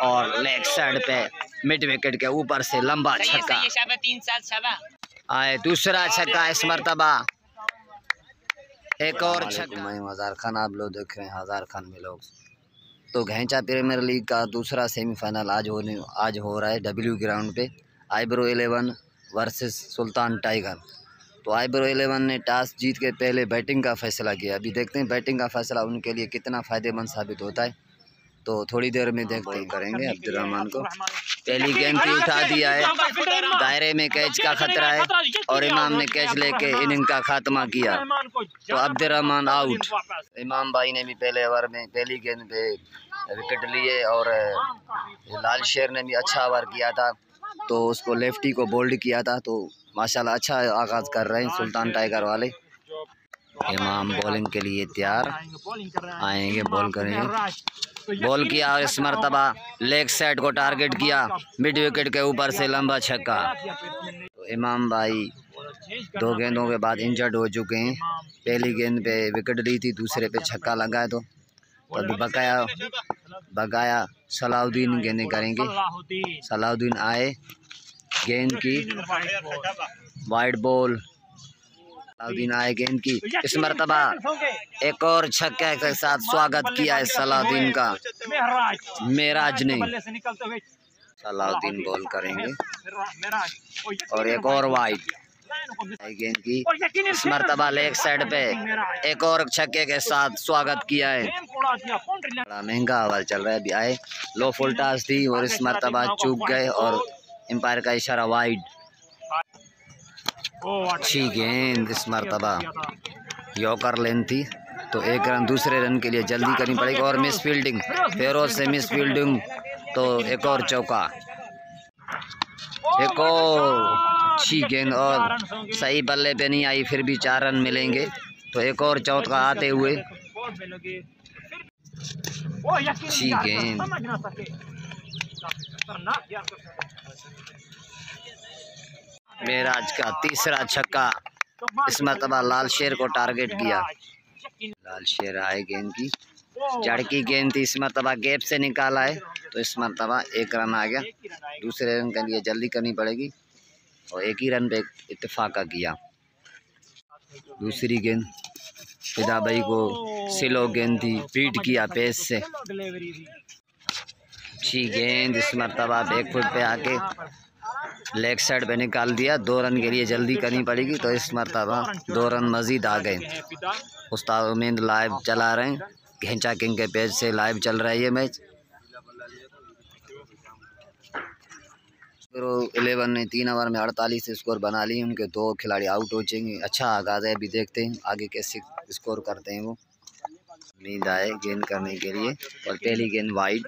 और leg side पे mid wicket के ऊपर से लंबा छक्का आए, दूसरा छक्का इस मर्तबा। एक और छक्का। मैं हजार खान, आप लोग देख रहे हैं हजार खान में लोग। तो घेंचा प्रीमियर लीग का दूसरा सेमीफाइनल आज हो रहा है डब्ल्यू ग्राउंड पे, आइब्रो 11 वर्सेस सुल्तान टाइगर। तो आइब्रो 11 ने टॉस जीत के पहले बैटिंग का फैसला किया। अभी देखते हैं बैटिंग का फैसला उनके लिए कितना फ़ायदेमंद साबित होता है। तो थोड़ी देर में देखते हैं करेंगे अब्दुर्रहमान को। पहली गेंद की उठा दिया है, दायरे में कैच का खतरा है और इमाम ने कैच लेके इनिंग का खात्मा किया। तो अब्दुर्रहमान आउट। इमाम भाई ने भी पहले ओवर में पहली गेंद पे विकेट लिए और लाल शेर ने भी अच्छा ओवर किया था, तो उसको लेफ्टी को बोल्ड किया था। तो माशाल्लाह अच्छा आगाज़ कर रहे हैं सुल्तान टाइगर वाले। इमाम बॉलिंग के लिए तैयार आएंगे, बॉल करेंगे। बॉल किया और इस मरतबा लेग साइड को टारगेट किया, मिड विकेट के ऊपर से लंबा छक्का। तो इमाम भाई 2 गेंदों के बाद इंजर्ड हो चुके हैं। पहली गेंद पे विकेट ली थी, दूसरे पे छक्का लगा है। तो अभी बकाया सलाउद्दीन गेंदें करेंगे। सलाउद्दीन आए, गेंद की वाइड बॉल। सलाउद्दीन आए, गेंद की इस मरतबा एक और छक्के के साथ स्वागत किया है सलाउद्दीन का मेराज ने। सलाउद्दीन बॉल करेंगे और एक और वाइड। गेंद की इस मरतबा लेग साइड पे एक और छक्के के साथ स्वागत किया है। बड़ा महंगा ओवर चल रहा है। अभी आए, लो फुल टॉस थी और इस मरतबा चूक गए और एम्पायर का इशारा वाइड। अच्छी गेंद इस मरतबा यॉर्कर लेन थी, तो 1 रन दूसरे रन के लिए जल्दी करनी पड़ेगी। और मिस फील्डिंग, फेरोज से मिस फील्डिंग, तो एक और चौका। एक और अच्छी गेंद और सही बल्ले पे नहीं आई, फिर भी 4 रन मिलेंगे। तो एक और चौका आते हुए अच्छी गेंद। मेराज का तीसरा छक्का इस मरतबा लाल शेर को टारगेट किया। लाल शेर आए, गेंद की चढ़की गेंद थी, इस मरतबा गैप से निकाला है। तो इस मरतबा 1 रन आ गया। दूसरे रन के लिए जल्दी करनी पड़ेगी और 1 ही रन पे इत्तेफाका किया। दूसरी गेंद फिदा भाई को स्लो गेंद थी, बीट किया पेस से। अच्छी गेंद इस मरतबा बैक फुट पे आके लेग साइड पे निकाल दिया। 2 रन के लिए जल्दी करनी पड़ेगी। तो इस मरतबा 2 रन मजीद आ गए। उस्ताद उम्मीद लाइव चला रहे हैं, घेंचा किंग के पेज से लाइव चल रहा है ये मैच। 11 ने 3 ओवर में 48 स्कोर बना ली। उनके 2 खिलाड़ी आउट हो जाएंगे। अच्छा आगाज़ है, अभी देखते हैं आगे कैसे स्कोर करते हैं वो। नींद आए गेंद करने के लिए और पहली गेंद वाइड।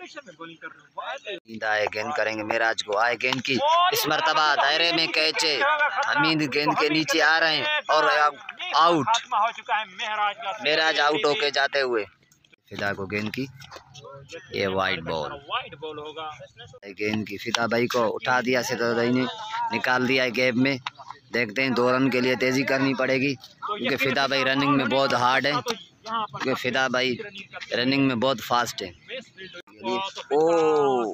नींद आए गेंद करेंगे, मेराज को आए गेंद की इस मरतबा दायरे में कैच है। हमीद गेंद के नीचे आ रहे हैं और आउट। मेराज आउट होके जाते हुए। फिदा को गेंद की, ये वाइड बॉल। गेंद की फिदा भाई को उठा दिया, सिद्धार्थ भाई ने निकाल दिया है गैप में। देखते हैं 2 रन के लिए तेज़ी करनी पड़ेगी क्योंकि फिदा भाई रनिंग में बहुत हार्ड है, क्योंकि फिदा भाई रनिंग में बहुत फास्ट है। ओ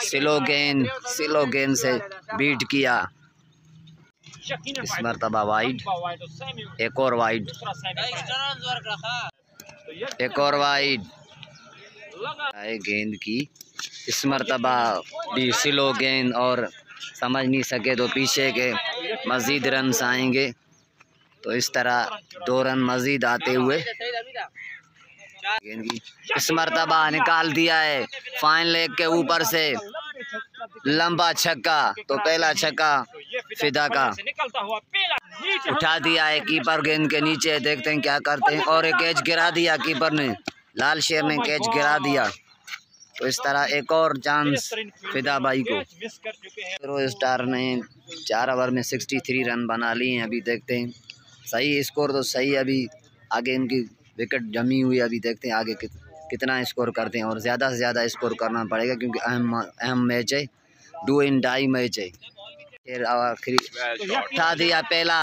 स्लो गेंद से बीट किया, इस मरतबा वाइड। एक और वाइड, एक और वाइड आए गेंद की इस मरतबा भी स्लो गेंद और समझ नहीं सके तो पीछे के मज़ीद रन आएंगे। तो इस तरह 2 रन मज़ीद आते हुए गेंद की इस मरतबा निकाल दिया है फाइन लेग के ऊपर से लंबा छक्का। तो पहला छक्का फिदा का उठा दिया है कीपर गेंद के नीचे। देखते हैं क्या करते हैं। और एक कैच गिरा दिया कीपर ने, लाल शेर ने कैच गिरा दिया। तो इस तरह एक और चांस फिदा भाई को। हीरो स्टार ने 4 ओवर में 63 रन बना लिए हैं। अभी देखते हैं सही स्कोर तो सही, अभी आगे इनकी विकेट जमी हुई। अभी देखते हैं आगे कितना स्कोर करते हैं और ज़्यादा से ज़्यादा स्कोर करना पड़ेगा क्योंकि अहम मैच है, डू इन डाई मैच है। फिर आखिरी उठा दिया पहला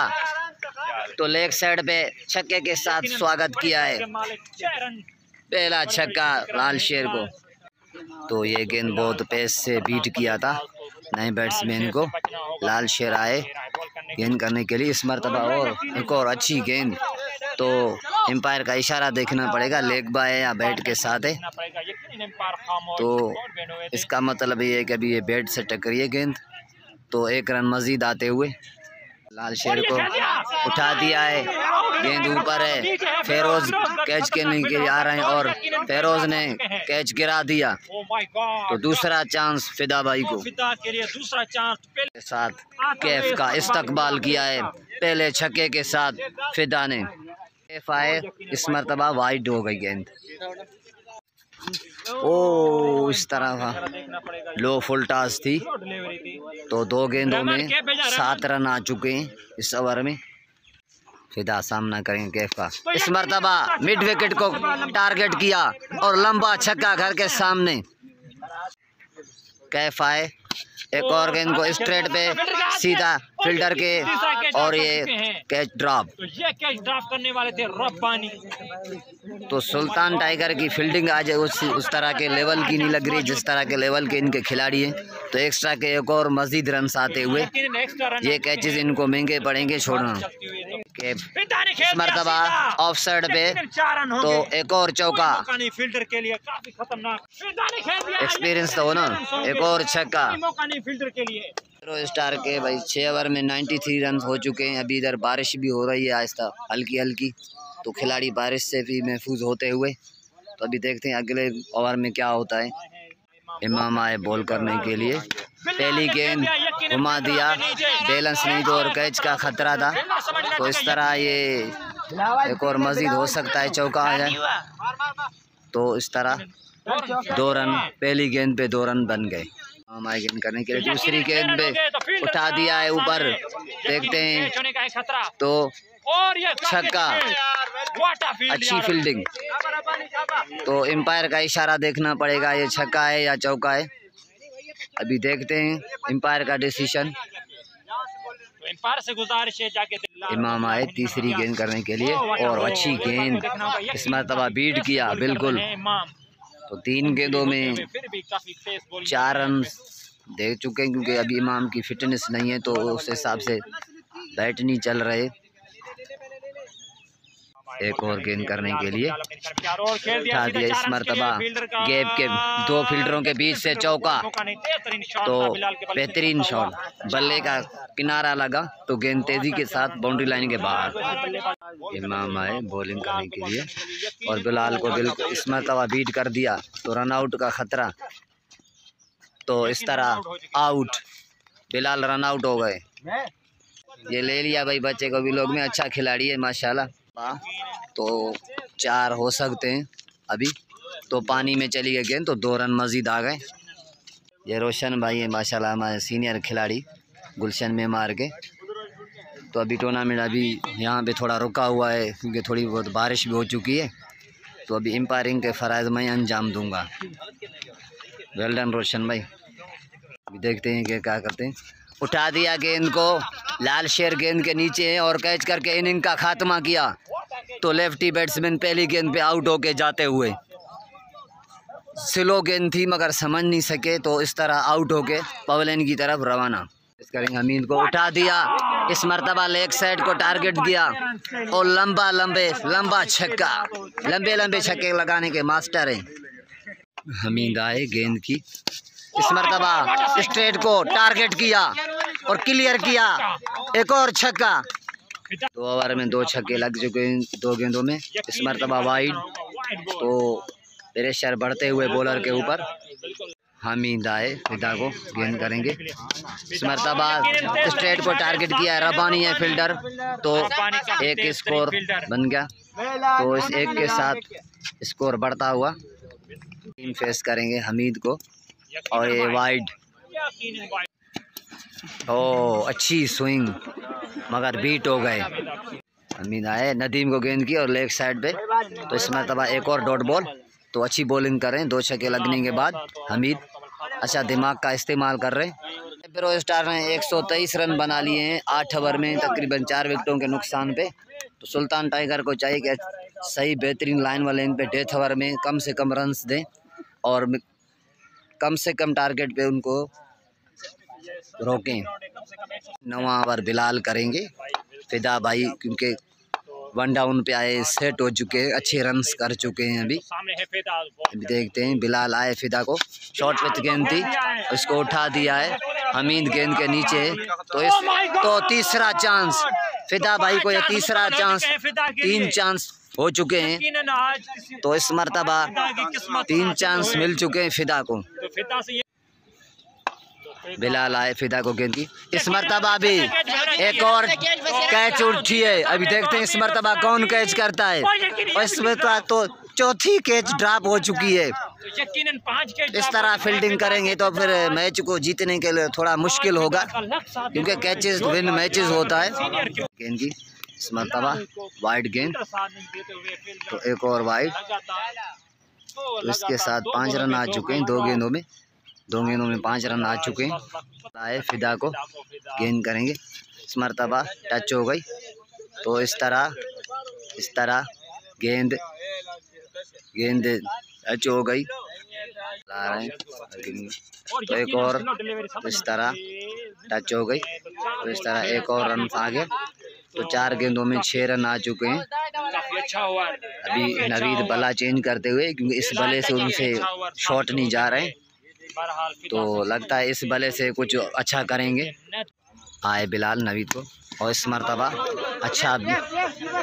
तो लेग साइड पे छक्के के साथ स्वागत किया है, पहला छक्का लाल शेर को। तो ये गेंद बहुत पेस से बीट किया था नए बैट्समैन को। लाल शेर आए गेंद करने के लिए इस मरतबा, और एक और अच्छी गेंद। तो एम्पायर का इशारा देखना पड़ेगा, लेग बाय या बैट के साथ है। तो इसका मतलब ये है कि अभी ये बैट से टकरी है गेंद। तो 1 रन मजीद आते हुए लाल शेर को उठा दिया है, गेंद ऊपर है। फेरोज कैच करने के लिए आ रहे हैं और फेरोज ने कैच गिरा दिया। तो दूसरा चांस फिदा भाई को के साथ कैफ का इस्तकबाल किया है, पहले छक्के के साथ फिदा ने। कैफ आए, इस मरतबा वाइड हो गई गेंद। ओ इस तरह लो फुल टॉस थी। तो 2 गेंदों में 7 रन आ चुके हैं इस ओवर में। फिदा सामना करेंगे कैफ का। इस मरतबा मिड विकेट को टारगेट किया और लंबा छक्का घर के सामने। कैफ आए, एक और गेंद को स्ट्रेट पे सीधा फील्डर के, और ये कैच ड्रॉप। तो ये कैच ड्रॉप करने वाले थे रब्बानी। तो सुल्तान टाइगर की फील्डिंग आज उस तरह के लेवल की नहीं लग रही जिस तरह के लेवल के इनके खिलाड़ी हैं। तो एक्स्ट्रा के एक और मजीद रन आते हुए ये कैचेस इनको महंगे पड़ेंगे छोड़ना। इस मरतबा ऑफ साइड पे, तो एक और चौका। फील्डर के लिए काफी खतरनाक एक्सपीरियंस तो हो ना, एक और छक्का। फील्डर के लिए स्टार के भाई 6 ओवर में 93 रन हो चुके हैं। अभी इधर बारिश भी हो रही है आहिस्ता हल्की हल्की, तो खिलाड़ी बारिश से भी महफूज होते हुए। तो अभी देखते हैं अगले ओवर में क्या होता है। इमाम आए बॉल करने के लिए, पहली गेंद घुमा दिया, बैलेंस नहीं तो और कैच का खतरा था। तो इस तरह ये एक और मजीद हो सकता है, चौका आ जाए। तो इस तरह 2 रन, पहली गेंद पे 2 रन बन गए। हमारे गेंद करने के लिए दूसरी गेंद पे उठा दिया है ऊपर, देखते हैं तो छक्का, अच्छी फील्डिंग। तो एम्पायर का इशारा देखना पड़ेगा, ये छक्का है या चौका है। अभी देखते हैं एम्पायर का डिसीजन। इमाम आए तीसरी गेंद करने के लिए और अच्छी गेंद, इस मरतबा बीट किया बिल्कुल। तो 3 गेंदों में 4 रन दे चुके हैं, क्योंकि अभी इमाम की फिटनेस नहीं है तो उस हिसाब से बैट नहीं चल रहे। एक और गेंद करने के लिए उठा दिया, इस मरतबा गैप के 2 फील्डरों के बीच से चौका। तो बेहतरीन शॉट, बल्ले का किनारा लगा तो गेंद तेजी के साथ बाउंड्री लाइन के बाहर। इमाम आए बॉलिंग करने के लिए और बिलाल को बिल्कुल इस मरतबा बीट कर दिया, तो रन आउट का खतरा। तो इस तरह आउट, बिलाल रन आउट हो गए। ये ले लिया भाई बच्चे को भी, लोग में अच्छा खिलाड़ी है माशाल्लाह। तो 4 हो सकते हैं अभी। तो पानी में चली गई गेंद, तो 2 रन मजीद आ गए। ये रोशन भाई है माशाल्लाह, हमारे सीनियर खिलाड़ी गुलशन में मार के। तो अभी टूर्नामेंट अभी यहाँ पे थोड़ा रुका हुआ है क्योंकि थोड़ी बहुत बारिश भी हो चुकी है। तो अभी एम्पायरिंग के फ़राइज़ मैं अंजाम दूंगा। वेल डन रोशन भाई। अभी देखते हैं कि क्या करते हैं। उठा दिया गेंद को, लाल शेर गेंद के नीचे है और कैच करके इनिंग का खात्मा किया। तो लेफ्टी बैट्समैन पहली गेंद पे आउट होके जाते हुए, स्लो गेंद थी मगर समझ नहीं सके, तो इस तरह आउट होके पवेलियन की तरफ रवाना। इस करेंगे हमीद को उठा दिया, इस मरतबा लेग साइड को टारगेट किया और लंबा छक्का। लंबे छक्के लगाने के मास्टर हैं। हमीद आए गेंद की, इस मरतबा स्ट्रेट को टारगेट किया और क्लियर किया, एक और छक्का। 2 ओवर में 2 छक्के लग चुके हैं 2 गेंदों में। इस मरतबा वाइड, तो प्रेशर बढ़ते हुए बॉलर के ऊपर। हमीद आए फिदा को गेंद करेंगे, इस मरतबा स्ट्रेट को टारगेट किया है, रब्बानी है फील्डर। तो 1 स्कोर बन गया। तो इस 1 के साथ स्कोर बढ़ता हुआ टीम फेस करेंगे हमीद को। और ये वाइड, ओ अच्छी स्विंग मगर बीट हो गए। हमीद आए, नदीम को गेंद की और लेग साइड पे। तो इस मरतबा एक और डॉट बॉल। तो अच्छी बॉलिंग करें, 2 छक्के लगने के बाद हमीद अच्छा दिमाग का इस्तेमाल कर रहे हैं। फिरोज स्टार ने 123 रन बना लिए हैं 8 ओवर में, तकरीबन 4 विकेटों के नुकसान पे। तो सुल्तान टाइगर को चाहिए कि सही बेहतरीन लाइन वाले इन पे डेथ ओवर में कम से कम रन्स दें और कम से कम टारगेट पे उनको रोकें। 9वां ओवर बिलाल करेंगे फिदा भाई, क्योंकि 1 डाउन पे आए, सेट हो चुके हैं, अच्छे रन्स कर चुके हैं। अभी देखते हैं बिलाल आए, फिदा को शॉर्ट पिच गेंद थी, उसको उठा दिया है, हमीद गेंद के नीचे। तो तीसरा चांस फिदा भाई को, ये तीसरा चांस, 3 चांस हो चुके हैं। तो इस मर्तबा 3 चांस मिल चुके हैं फिदा को। बिलाल आए, फिदा को गेंद की, इस मर्तबा भी एक और कैच उठी है। अभी देखते हैं इस मर्तबा कौन कैच करता है। और इस मर्तबा तो चौथी कैच ड्रॉप हो चुकी है। इस तरह फील्डिंग करेंगे तो फिर मैच को जीतने के लिए थोड़ा मुश्किल होगा, क्योंकि कैचेस विन मैचेस होता है। गेंद की इस मर्तबा वाइड गेंद, तो एक और वाइड। तो इसके साथ 5 रन आ चुके हैं 2 गेंदों में। 2 गेंदों में 5 रन आ चुके हैं। आए फिदा को गेंद करेंगे, इस मर्तबा टच हो गई। तो इस तरह गेंद टच हो गई। ला रहे हैं तो एक और इस तरह टच हो गई। तो इस तरह एक और रन आ गए। तो 4 गेंदों में 6 रन आ चुके हैं। अभी नवीद बल्ला चेंज करते हुए, क्योंकि इस बल्ले से उनसे शॉट नहीं जा रहे हैं, तो लगता है इस बल्ले से कुछ अच्छा करेंगे। आए बिलाल नवीद को, और इस मर्तबा अच्छा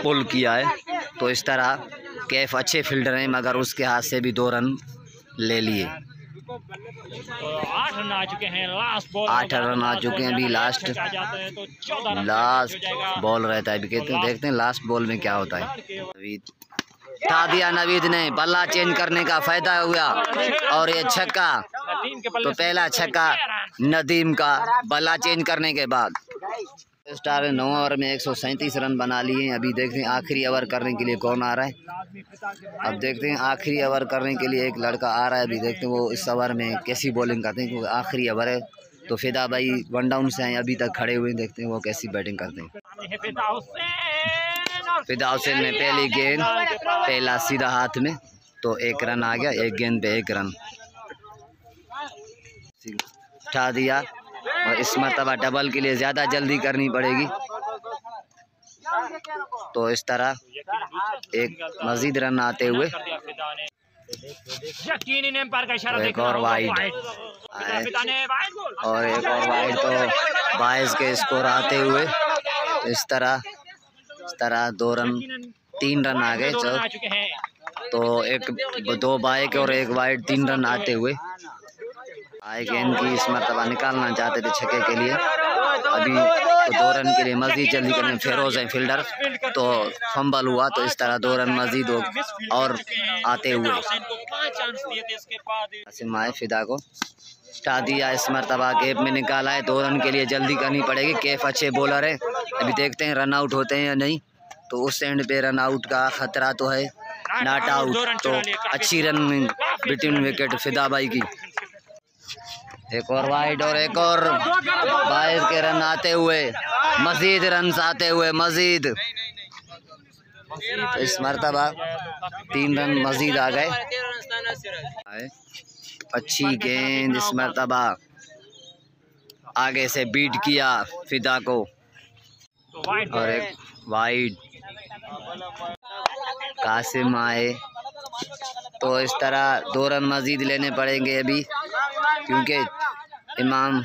पुल किया है। तो इस तरह कैफ अच्छे फील्डर हैं, मगर उसके हाथ से भी 2 रन ले लिए। 8 रन आ चुके हैं। 8 रन आ चुके हैं। अभी लास्ट बॉल रहता है। अभी देखते हैं लास्ट बॉल में क्या होता है। नवीद उठा दिया, नवीद ने, बल्ला चेंज करने का फायदा हुआ, और ये छक्का, तो पहला छक्का नदीम का बल्ला चेंज करने के बाद। स्टार ने 9 ओवर में 137 रन बना लिए। अभी देखते हैं आखिरी ओवर करने के लिए कौन आ रहा है। अब देखते हैं आखिरी ओवर करने के लिए एक लड़का आ रहा है। अभी देखते हैं वो इस ओवर में कैसी बॉलिंग करते हैं, क्योंकि आखिरी ओवर है। तो फिदा भाई 1 डाउन से आए, अभी तक खड़े हुए हैं। देखते हैं वो कैसी बैटिंग करते हैं। फिदा हुसैन ने पहली गेंद, पहला सीधा हाथ में, तो 1 रन आ गया। 1 गेंद पे 1 रन उठा दिया। और इस मर्तबा डबल के लिए ज़्यादा जल्दी करनी पड़ेगी। तो इस तरह एक मजीद रन आते हुए, एक और वाइड और एक और वाइड, तो 22 के स्कोर आते हुए इस तरह 2 रन 3 रन आ गए। तो 2 बाइक और 1 वाइड, 3 रन आते हुए आए। गेंद की इस मर्तबा निकालना चाहते थे छक्के के लिए। अभी तो 2 रन के लिए मजीद जल्दी करने फेरोज है फील्डर, तो फंबल हुआ। तो इस तरह 2 रन मजीद और आते हुए आसिम आए, फिदा को उठा दिया, इस मर्तबा गैप में निकाला है। 2 रन के लिए जल्दी करनी पड़ेगी। कैफ अच्छे बॉलर है। अभी देखते हैं रन आउट होते हैं या नहीं। तो उस एंड पे रन आउट का खतरा तो है, नॉट आउट। तो अच्छी रन बिटवीन विकेट फिदा भाई की। एक और वाइड और एक और 22 के रन आते हुए, मजीद रन आते हुए मजीद। तो इस मर्तबा 3 रन मजीद आ गए। अच्छी गेंद, इस मर्तबा आगे से बीट किया फिदा को, और एक वाइड। कासिम आए। तो इस तरह 2 रन मजीद लेने पड़ेंगे अभी, क्योंकि इमाम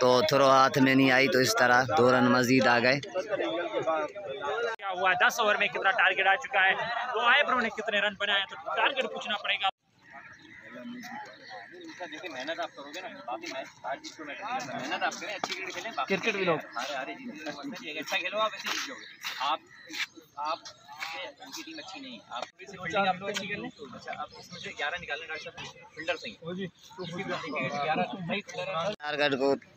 तो थ्रो हाथ में नहीं आई। तो इस तरह 2 रन मजीद आ गए। क्या हुआ 10 ओवर में कितना टारगेट आ चुका है, तो आइब्रो ने कितने रन बनाए, तो टारगेट पूछना पड़ेगा। देखिए मेहनत आप करोगे ना, बाकी मैच मेहनत आप करें, अच्छी क्रिकेट खेलें, क्रिकेट भी लोग अच्छा खेलो, आप ऐसे जीत जाओगे। आप उनकी टीम अच्छी नहीं, आप फील्डिंग आप लोग अच्छी कर लें। अच्छा आप इसमें से 11 निकालने का फील्डर सही है।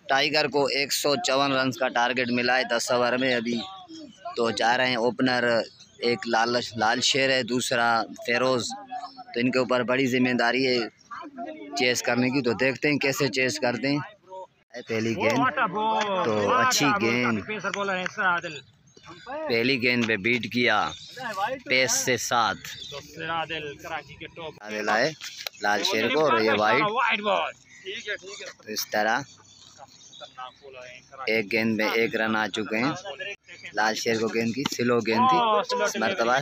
टाइगर को 154 रन का टारगेट मिला है 10 ओवर में। अभी तो जा रहे हैं ओपनर, एक लाल शेर है, दूसरा फेरोज। तो इनके ऊपर बड़ी जिम्मेदारी है चेस करने की। तो देखते हैं कैसे चेस करते हैं। पहली गेंद तो अच्छी गेंद, पहली गेंद पे बीट किया पेस से साथ। आदिल आए लाल शेर को और ये वाइड। तो इस तरह एक गेंद में 1 रन आ चुके हैं। लाल शेर को गेंद की स्लो गेंद थी इस मरतबा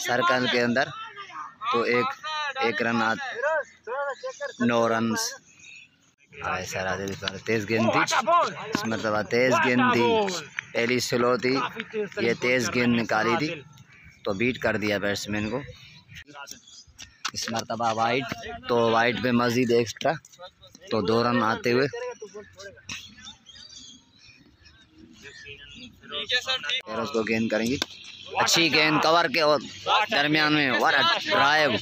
सर्कल के अंदर, तो एक रन 9 रन आए। सर आदिल पर तेज गेंद थी इस मरतबा, तेज गेंद थी, पहली स्लो थी, ये तेज गेंद निकाली थी तो बीट कर दिया बैट्समैन को। इस मरतबा वाइड, तो वाइड पे मजीद एक्स्ट्रा, तो 2 रन आते हुए फेरोज को गेंद करेंगी। अच्छी गेंद कवर के और दरमियान में वर ड्राइव,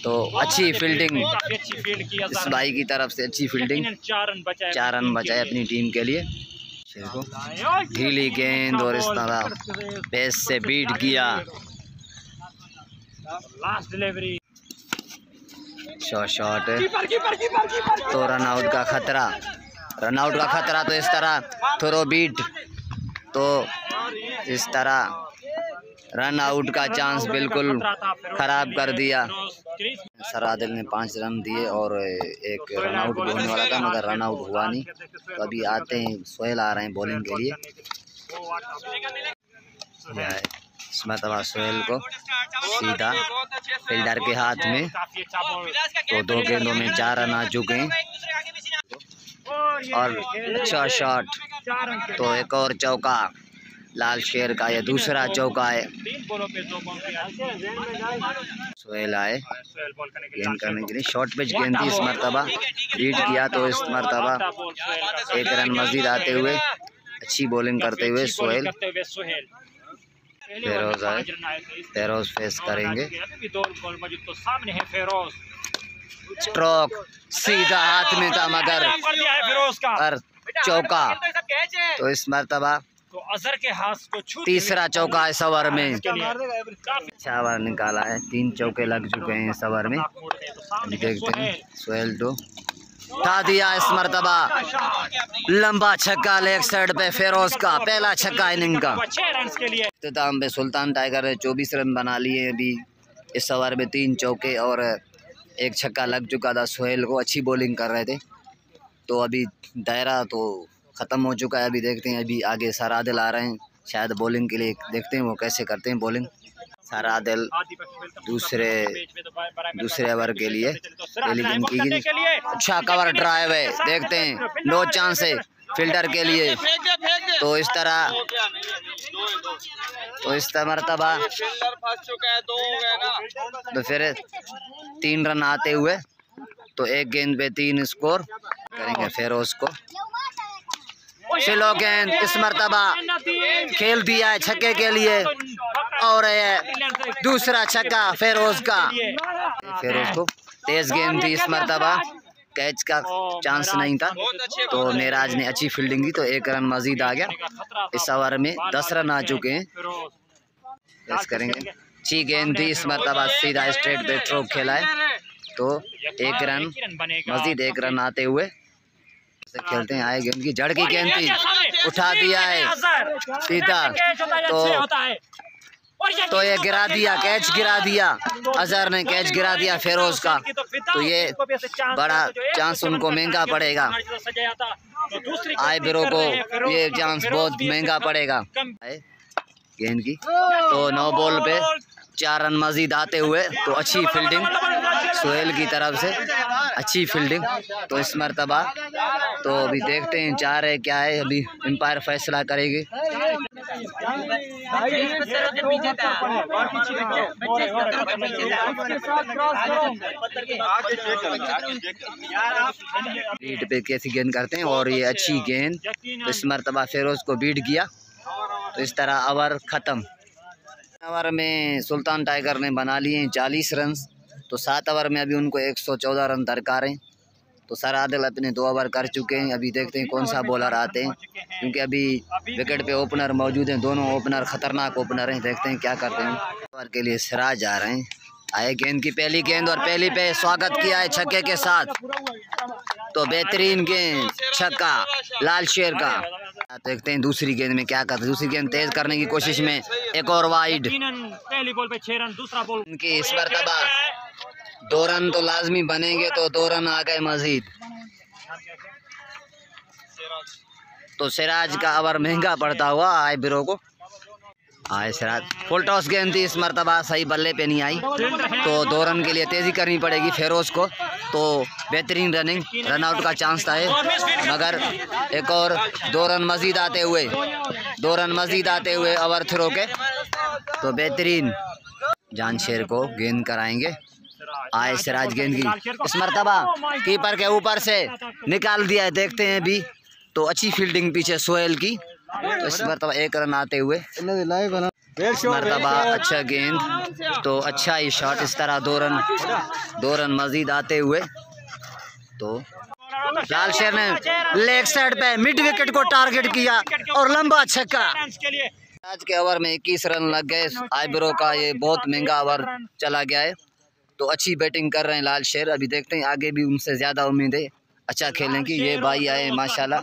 तो अच्छी फील्डिंग इस भाई की तरफ से, अच्छी फील्डिंग, 4 रन बचाए अपनी टीम के लिए। ढीली गेंद और इस तरह पेस से बीट किया। शॉट तो रन आउट का खतरा, तो इस तरह थ्रो बीट, तो इस तरह रन आउट का चांस बिल्कुल ख़राब कर दिया। सर आदिल ने 5 रन दिए और 1 रन आउट भी होने वाला था मगर रन आउट हुआ नहीं। तो अभी आते हैं सोहेल आ रहे हैं बॉलिंग के लिए। इसमें तबा सोहेल को सीधा फील्डर के हाथ में, तो 2 गेंदों में 4 रन आ चुके हैं और अच्छा शॉट, तो एक और चौका लाल शेर का, ये दूसरा चौका है। सोहेल आए गेंद करने के लिए, शॉर्ट पिच गेंद थी इस मरतबा, रीड किया तो इस मरतबा 1 रन मजीद आते हुए, अच्छी बॉलिंग करते हुए सोहेल। फेरोज आए, फेरोज फेस करेंगे, स्ट्रोक सीधा हाथ में था मगर पर चौका, तो इस मरतबा तो अजहर के हाथ को तीसरा चौका इस ओवर में, अच्छा ओवर निकाला है, 3 चौके लग चुके हैं इस ओवर में। अभी देखते हैं सोहेल तो उठा दिया इस मरतबा, लंबा छक्का लेग साइड पे फेरोज का, पहला छक्का इनिंग का। इख्तिताम पे सुल्तान टाइगर ने 24 रन बना लिए अभी इस ओवर में, 3 चौके और 1 छक्का लग चुका था सोहेल को, अच्छी बॉलिंग कर रहे थे। तो अभी दायरा तो ख़त्म हो चुका है, अभी देखते हैं अभी आगे सर आदिल आ रहे हैं शायद बॉलिंग के लिए, देखते हैं वो कैसे करते हैं बॉलिंग। सर आदिल दूसरे ओवर के लिए पहली गेंद की, अच्छा कवर ड्राइव है, देखते हैं नो चांस है फील्डर के लिए, तो इस तरह मरतबा तो फिर 3 रन आते हुए, तो 1 गेंद पे 3 स्कोर करेंगे फेरोज को। स्लो गेंद इस मरतबा खेल दिया है छक्के के लिए और दूसरा छक्का फेरोज का। फेरोज को तेज गेंद थी इस मरतबा, कैच का चांस नहीं था, तो मेराज ने अच्छी फील्डिंग की तो 1 रन मजीद आ गया। इस ओवर में 10 रन आ चुके हैं, कैच करेंगे। अच्छी गेंद थी इस मरतबा, सीधा स्ट्रेट पे स्ट्रोक खेला है, तो 1 रन मजीद, 1 रन आते हुए खेलते हैं। आए गेंद की जड़ की गेंद थी, उठा दिया है सीधा, तो ये गिरा दिया, कैच गिरा दिया, अजहर ने कैच गिरा दिया फेरोज का, तो ये बड़ा चांस उनको महंगा पड़ेगा, आईब्रो को ये चांस बहुत महंगा पड़ेगा। गेंद की तो 9 बॉल पे 4 रन मजीद आते हुए, तो अच्छी फील्डिंग सोहेल की तरफ से, अच्छी फील्डिंग। तो इस मरतबा तो अभी देखते हैं 4 है क्या है, अभी एम्पायर फैसला करेगी। लीड पे कैसी गेंद करते हैं और ये अच्छी गेंद, तो इस मरतबा फेरोज को बीट किया, तो इस तरह ओवर ख़त्म। ओवर में सुल्तान टाइगर ने बना लिए 40 रन, तो 7 ओवर में अभी उनको 114 रन दरकार हैं। तो सर आदिल अपने 2 ओवर कर चुके हैं, अभी देखते हैं कौन सा बॉलर आते हैं, क्योंकि अभी विकेट पे ओपनर मौजूद हैं, दोनों ओपनर ख़तरनाक ओपनर हैं, देखते हैं क्या करते हैं। ओवर के लिए सिराज आ रहे हैं, आए गेंद की पहली गेंद और पहली पे स्वागत किया है छक्के के साथ, तो बेहतरीन गेंद, छक्का लाल शेर का। देखते हैं दूसरी गेंद में क्या करते हैं। दूसरी गेंद तेज करने की कोशिश में एक और वाइड। पहली बॉल पे 6 रन, दूसरा बॉल इनकी इस मरतबा 2 रन तो लाजमी बनेंगे, तो 2 रन आ गए मजीद। तो सिराज का ओवर महंगा पड़ता हुआ आइब्रो को। आए सिराज, फुल टॉस गेंद थी, इस मरतबा सही बल्ले पे नहीं आई, तो 2 रन के लिए तेजी करनी पड़ेगी फेरोज को। तो बेहतरीन रनिंग, रन आउट का चांस था मगर एक और 2 रन मजीद आते हुए, 2 रन मजीद आते हुए ओवर थ्रो के। तो बेहतरीन जानशेर को गेंद कराएंगे। आए सिराज गेंद की इस मरतबा कीपर के ऊपर से निकाल दिया है, देखते हैं अभी। तो अच्छी फील्डिंग पीछे सोहेल की, तो इस मरतबा 1 रन आते हुए। इस मरतबा अच्छा गेंद, तो अच्छा ही शॉट, इस तरह 2 रन मजीद आते हुए। तो लाल शेर ने लेग साइड पे मिड विकेट को टारगेट किया और लंबा छक्का। आज के ओवर में 21 रन लग गए। आइब्रो का ये बहुत महंगा ओवर चला गया है। तो अच्छी बैटिंग कर रहे हैं लाल शेर। अभी देखते हैं आगे भी उनसे ज़्यादा उम्मीद है, अच्छा खेलेंगे। ये भाई आए माशाल्लाह,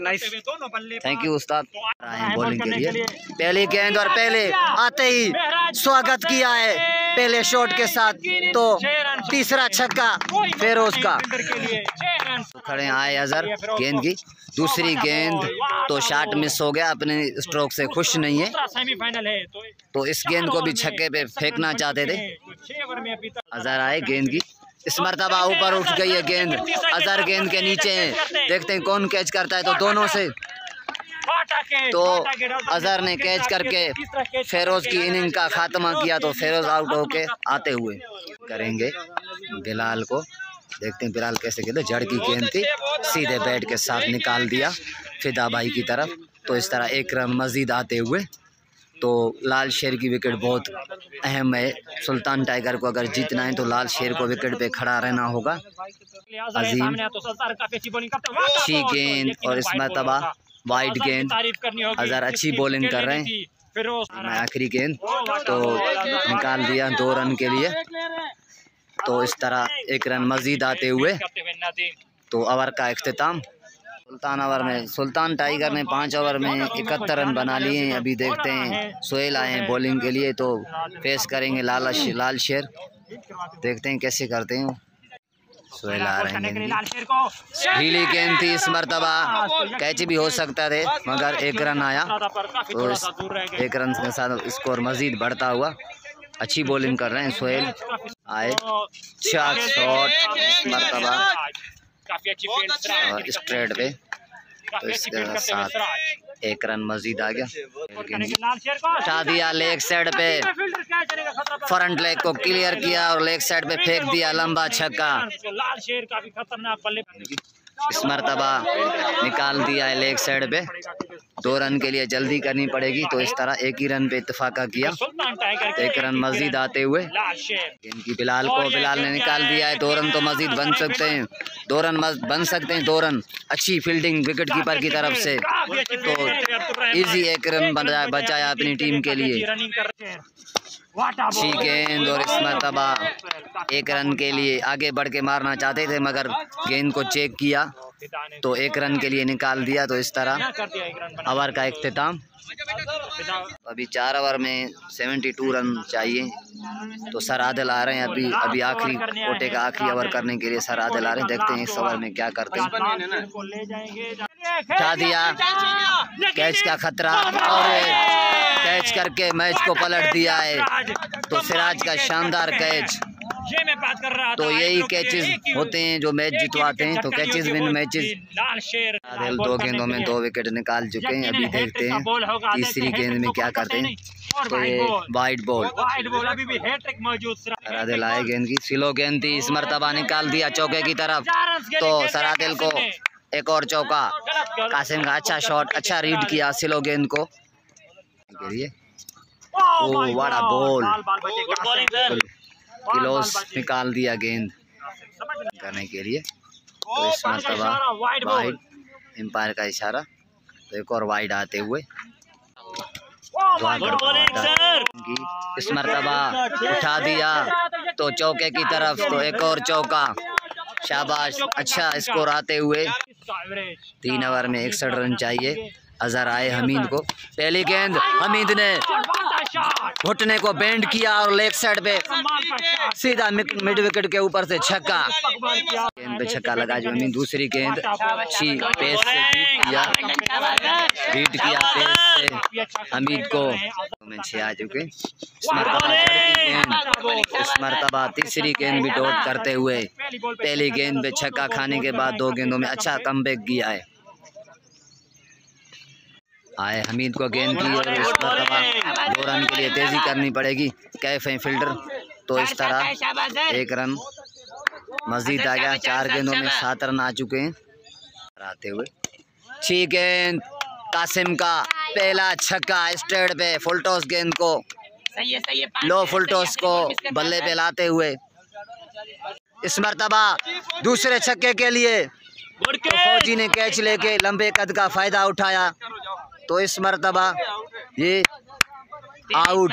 नाइस। थैंक यू उस्ताद। आए बॉलिंग के लिए, पहली गेंद और पहले आते ही स्वागत किया है पहले शॉट के साथ। तो तीसरा छक्का फेरोज का। तो खड़े आए अजहर गेंद की दूसरी गेंद, तो शॉट मिस हो गया, अपने स्ट्रोक से खुश नहीं है। तो इस गेंद को भी छक्के पे फेंकना चाहते थे। अजहर आए गेंद की, इस मरतबा ऊपर उठ गई है गेंद, अजहर गेंद के नीचे है। देखते हैं कौन कैच करता है। तो दोनों से तो अजहर ने कैच करके फेरोज की इनिंग का खात्मा किया। तो फेरोज आउट होके आते हुए करेंगे बिलाल को। देखते हैं बिलाल कैसे खेले। जड़ की गेंद थी, सीधे बैट के साथ निकाल दिया फिदा भाई की तरफ। तो इस तरह 1 रन मजीद आते हुए। तो लाल शेर की विकेट बहुत अहम है। सुल्तान टाइगर को अगर जीतना है तो लाल शेर को विकेट पे खड़ा रहना होगा। अजीम अच्छी गेंद और इस मरतबा वाइड गेंद। अजहर अच्छी बॉलिंग कर रहे हैं। आखिरी गेंद तो निकाल दिया 2 रन के लिए। तो इस तरह 1 रन मजीद आते हुए। तो ओवर का इख्तिताम। सुल्तान टाइगर ने 5 ओवर में 71 रन बना लिए हैं। अभी देखते हैं सोहेल आए हैं बॉलिंग के लिए, तो फेस करेंगे लाल शेर। देखते हैं कैसे करते हैं। सोहेल आ रहे हैं। ढीली गेंद थी, इस मरतबा कैच भी हो सकता थे मगर 1 रन आया। तो 1 रन के साथ स्कोर मजीद बढ़ता हुआ। अच्छी बॉलिंग कर रहे हैं सोहेल। आए शॉट मरतबा स्ट्रेट पे। तो इसके साथ 1 रन मजीद आ गया। उठा दिया लेग साइड पे, फ्रंट लेग को क्लियर किया और लेग साइड पे फेंक दिया लंबा छक्का। इस मरतबा निकाल दिया है लेग साइड पे। 2 रन के लिए जल्दी करनी पड़ेगी। तो इस तरह 1 ही रन पे इत्तेफाका किया। 1 रन मजीद आते हुए इनकी बिलाल ने निकाल दिया है। 2 रन तो मजीद बन सकते हैं, 2 रन बन सकते हैं। 2 रन अच्छी फील्डिंग विकेट कीपर की तरफ से। तो इजी 1 रन बचाया अपनी टीम के लिए। अच्छी गेंद और इस मरतबा 1 रन के लिए आगे बढ़ के मारना चाहते थे मगर गेंद को चेक किया तो 1 रन के लिए निकाल दिया। तो इस तरह ओवर का इख्तिताम। अभी 4 ओवर में 72 रन चाहिए। तो सर आदिल आ रहे हैं अभी आखिरी कोटे का आखिरी ओवर करने के लिए सर आदिल आ रहे हैं। देखते हैं इस ओवर में क्या करते हैं। उठा दिया, कैच का खतरा और कैच करके मैच को पलट दिया है। तो सिराज का शानदार कैच। तो यही कैचेस होते हैं जो मैच जितवाते हैं। तो कैचेस विन मैचेस। आदिल 2 गेंदों में 2 विकेट निकाल चुके हैं। अभी देखते हैं तीसरी गेंद में क्या करते हैं। तो ये वाइड बॉल आदिल आए गेंद की, स्लो गेंद थी, इस मरतबा निकाल दिया चौके की तरफ। तो सर आदिल को एक और चौका। कासिम का अच्छा शॉट, अच्छा रीड किया स्लो गेंद को। ओ बड़ा बॉल, क्लोज निकाल दिया गेंद करने के लिए। तो इस मरतबा वाइड, एम्पायर का इशारा। तो एक और वाइड आते हुए इस मरतबा उठा दिया तो चौके की तरफ। तो एक और चौका, शाबाश, अच्छा स्कोर आते हुए 3 ओवर में 61 रन चाहिए। अजहर आए हमीद को, पहली गेंद हमीद ने घुटने को बेंड किया और लेग साइड पे सीधा मिड विकेट के ऊपर से छक्का। गेंद पे छक्का लगा जो हमीद। दूसरी गेंद पेस से बीट किया पेस से हमीद को। में 6 आ चुके। इस मरतबा तीसरी गेंद भी डॉट करते हुए पहली गेंद पे छक्का खाने के बाद 2 गेंदों में अच्छा कमबैक किया है। आए हमीद को गेंद की और इस मरतबा 2 रन के लिए तेजी करनी पड़ेगी। कैफ है फील्डर, तो इस तरह 1 रन मजीद आ गया। 4 गेंदों में 7 रन आ चुके हैं। आते हुए 6 गेंद कासिम का पहला छक्का स्ट्रेट पे फुल टॉस गेंद को लो फुल टॉस को बल्ले पे लाते हुए इस मरतबा दूसरे छक्के के लिए तो फौजी ने कैच लेके लंबे कद का फायदा उठाया, तो इस मरतबा ये आउट।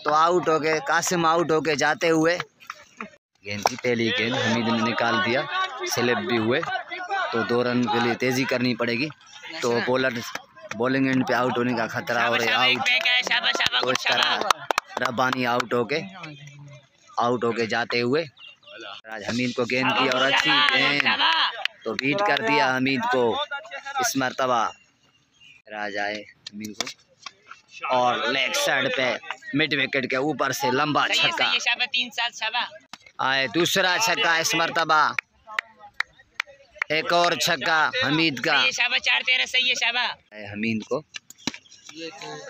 तो आउट हो गए, कासिम आउट हो के जाते हुए गेंद की पहली गेंद हमीद ने निकाल दिया, स्लिप भी हुए, तो 2 रन के लिए तेजी करनी पड़ेगी। तो बॉलर बॉलिंग एंड पे आउट होने का खतरा और आउट। तो इस तरह रब्बानी आउट होके जाते हुए राज हमीद को गेंद की और अच्छी गेंद तो बीट कर दिया हमीद को। इस मरतबा राज आए हमीद को और लेग साइड पे मिड विकेट के ऊपर से लंबा छक्का आए। दूसरा छक्का इस मरतबा, एक और छक्का हमीद का हमीद को।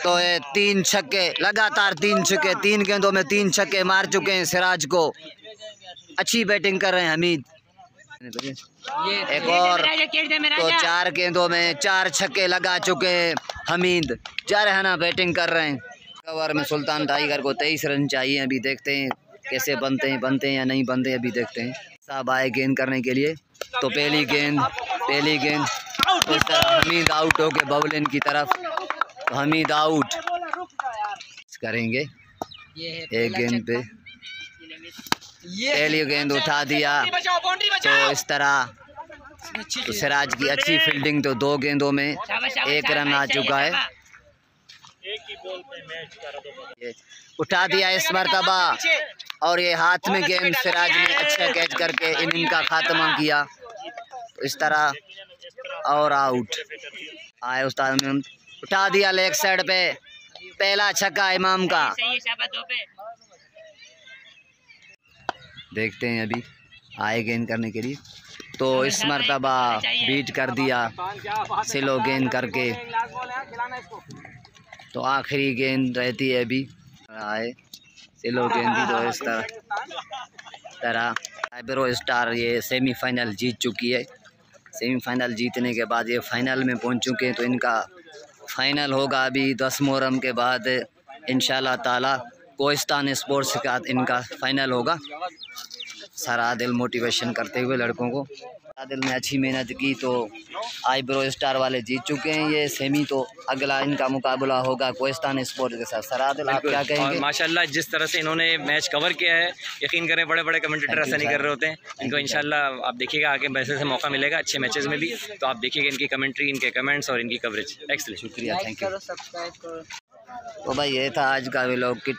तो ये 3 छक्के लगातार 3 छक्के 3 गेंदों में 3 छक्के मार चुके हैं सिराज को। अच्छी बैटिंग कर रहे हैं हमीद। एक और तो 4 गेंदों में 4 छक्के लगा चुके हैं हमीद। जारहाना बैटिंग कर रहे हैं। ओवर में सुल्तान टाइगर को 23 रन चाहिए। अभी देखते हैं कैसे बनते हैं या नहीं बनते, अभी देखते हैं। साहब आए गेंद करने के लिए, तो पहली गेंद इस तरह हमीद आउट हो गए बाउलिन की तरफ। तो हमीद आउट करेंगे। एक गेंद पे पहली गेंद उठा दिया, तो इस तरह तो सिराज की अच्छी फील्डिंग, तो 2 गेंदों में 1 रन आ चुका है। उठा दिया इस मरतबा और ये हाथ में गेंद सिराज ने अच्छा कैच करके इनिंग का खात्मा किया। तो इस तरह और आउट आए। उस्ताद ने उठा दिया लेग साइड पे पहला छक्का इमाम का। देखते हैं अभी आए गेंद करने के लिए, तो इस मरतबा बीट कर दिया स्लो गेंद करके। तो आखिरी गेंद रहती है अभी आए स्लो गेंद दी। तो इस तरह आइब्रो स्टार ये सेमीफाइनल जीत चुकी है। सेमीफाइनल जीतने के बाद ये फाइनल में पहुंच चुके हैं। तो इनका फाइनल होगा अभी 10 मुहर्रम के बाद इंशाल्लाह ताला। कोहिस्तान स्पोर्ट्स के साथ इनका फाइनल होगा। सारा दिल मोटिवेशन करते हुए लड़कों को, सारा दिल ने अच्छी मेहनत की, तो आइब्रो स्टार वाले जीत चुके हैं ये सेमी। तो अगला इनका मुकाबला होगा कोहिस्तान स्पोर्ट्स के साथ। सारा दिल आप क्या कहेंगे? माशाल्लाह जिस तरह से इन्होंने मैच कवर किया है, यकीन करें बड़े बड़े कमेंटेटर ऐसा नहीं कर रहे होते हैं। इनको इंशाल्लाह आप देखिएगा आगे वैसे से मौका मिलेगा अच्छे मैचेस में भी। तो आप देखिएगा इनकी कमेंट्री, इनके कमेंट्स और इनकी कवरेज। एक्सीलेंट, शुक्रिया, थैंक यू। तो भाई ये था आज का व्लॉग।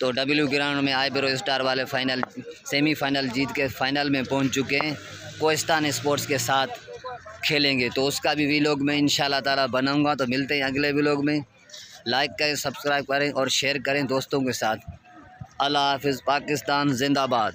तो डब्ल्यू ग्राउंड में आइब्रो स्टार वाले फाइनल सेमीफाइनल जीत के फाइनल में पहुंच चुके हैं। कोहिस्तान स्पोर्ट्स के साथ खेलेंगे, तो उसका भी व्लॉग मैं इंशाल्लाह ताला बनाऊंगा। तो मिलते हैं अगले व्लॉग में। लाइक करें, सब्सक्राइब करें और शेयर करें दोस्तों के साथ। अल्लाह हाफिज़। पाकिस्तान जिंदाबाद।